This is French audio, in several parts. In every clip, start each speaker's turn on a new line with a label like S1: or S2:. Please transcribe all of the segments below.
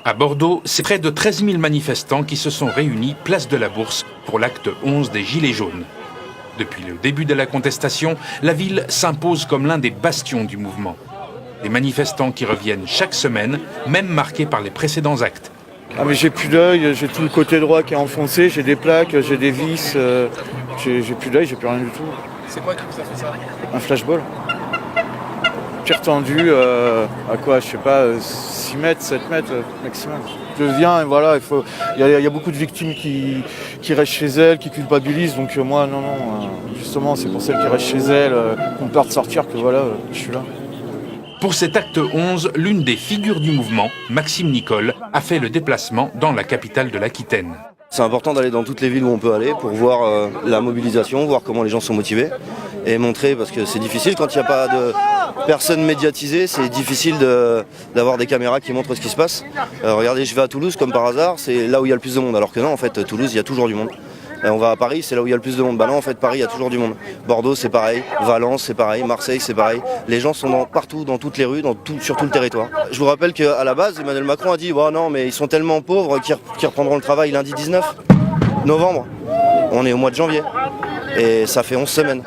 S1: À Bordeaux, c'est près de 13 000 manifestants qui se sont réunis place de la Bourse pour l'acte 11 des Gilets jaunes. Depuis le début de la contestation, la ville s'impose comme l'un des bastions du mouvement. Des manifestants qui reviennent chaque semaine, même marqués par les précédents actes.
S2: Ah mais j'ai plus d'œil, j'ai tout le côté droit qui est enfoncé, j'ai des plaques, j'ai des vis, j'ai plus d'œil, j'ai plus rien du tout.
S3: C'est quoi qui vous a fait ça?
S2: Un flashball. J'ai retendu à quoi, je sais pas, 6 mètres, 7 mètres maximum. Je viens et voilà, il y a beaucoup de victimes qui restent chez elles, qui culpabilisent, donc moi non, justement c'est pour celles qui restent chez elles, qui ont peur de sortir que voilà, je suis là.
S1: Pour cet acte 11, l'une des figures du mouvement, Maxime Nicole, a fait le déplacement dans la capitale de l'Aquitaine.
S4: C'est important d'aller dans toutes les villes où on peut aller pour voir la mobilisation, voir comment les gens sont motivés et montrer, parce que c'est difficile quand il n'y a pas de personnes médiatisées, c'est difficile d'avoir des caméras qui montrent ce qui se passe. Regardez, je vais à Toulouse comme par hasard, c'est là où il y a le plus de monde, alors que non, en fait, Toulouse, il y a toujours du monde. On va à Paris, c'est là où il y a le plus de monde. Bah non, en fait, Paris, il y a toujours du monde. Bordeaux, c'est pareil. Valence, c'est pareil. Marseille, c'est pareil. Les gens sont partout, dans toutes les rues, sur tout le territoire. Je vous rappelle qu'à la base, Emmanuel Macron a dit « non, mais ils sont tellement pauvres qu'ils reprendront le travail lundi 19 novembre. » On est au mois de janvier. Et ça fait 11 semaines.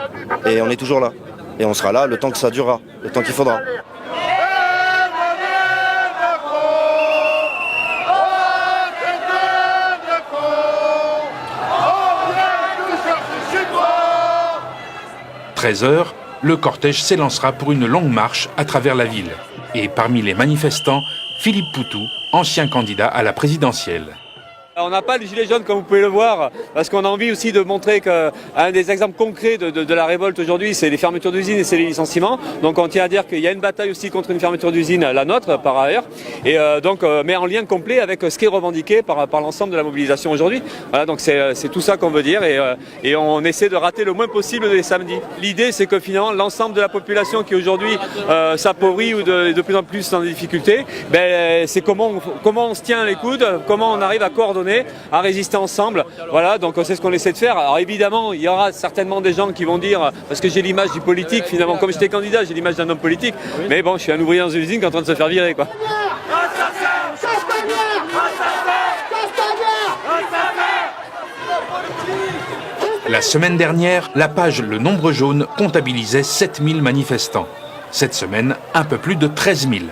S4: Et on est toujours là. Et on sera là le temps que ça durera, le temps qu'il faudra.
S1: À 13h, le cortège s'élancera pour une longue marche à travers la ville. Et parmi les manifestants, Philippe Poutou, ancien candidat à la présidentielle.
S5: On n'a pas les gilets jaunes comme vous pouvez le voir, parce qu'on a envie aussi de montrer qu'un des exemples concrets de la révolte aujourd'hui, c'est les fermetures d'usines et c'est les licenciements. Donc on tient à dire qu'il y a une bataille aussi contre une fermeture d'usine, la nôtre par ailleurs, et mais en lien complet avec ce qui est revendiqué par l'ensemble de la mobilisation aujourd'hui. Voilà, donc c'est tout ça qu'on veut dire et on essaie de rater le moins possible les samedis. L'idée c'est que finalement l'ensemble de la population qui aujourd'hui s'appauvrit ou de plus en plus dans des difficultés, c'est comment on se tient les coudes, comment on arrive à coordonner, à résister ensemble. Voilà, donc c'est ce qu'on essaie de faire. Alors évidemment, il y aura certainement des gens qui vont dire, parce que j'ai l'image du politique finalement, comme j'étais candidat, j'ai l'image d'un homme politique, mais bon, je suis un ouvrier dans une usine qui est en train de se faire virer, quoi.
S1: La semaine dernière, la page Le Nombre Jaune comptabilisait 7000 manifestants. Cette semaine, un peu plus de 13 000.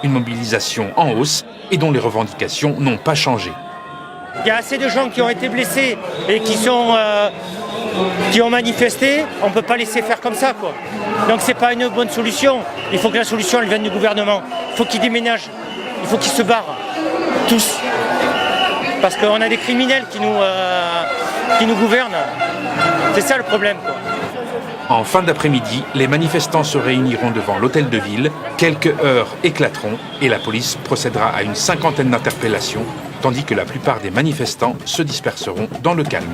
S1: Une mobilisation en hausse et dont les revendications n'ont pas changé.
S6: Il y a assez de gens qui ont été blessés et qui ont manifesté. On ne peut pas laisser faire comme ça, quoi. Donc c'est pas une bonne solution. Il faut que la solution elle vienne du gouvernement. Il faut qu'ils déménagent. Il faut qu'ils se barrent. Tous. Parce qu'on a des criminels qui nous gouvernent. C'est ça le problème, quoi.
S1: En fin d'après-midi, les manifestants se réuniront devant l'hôtel de ville. Quelques heurts éclateront et la police procédera à une 50aine d'interpellations, tandis que la plupart des manifestants se disperseront dans le calme.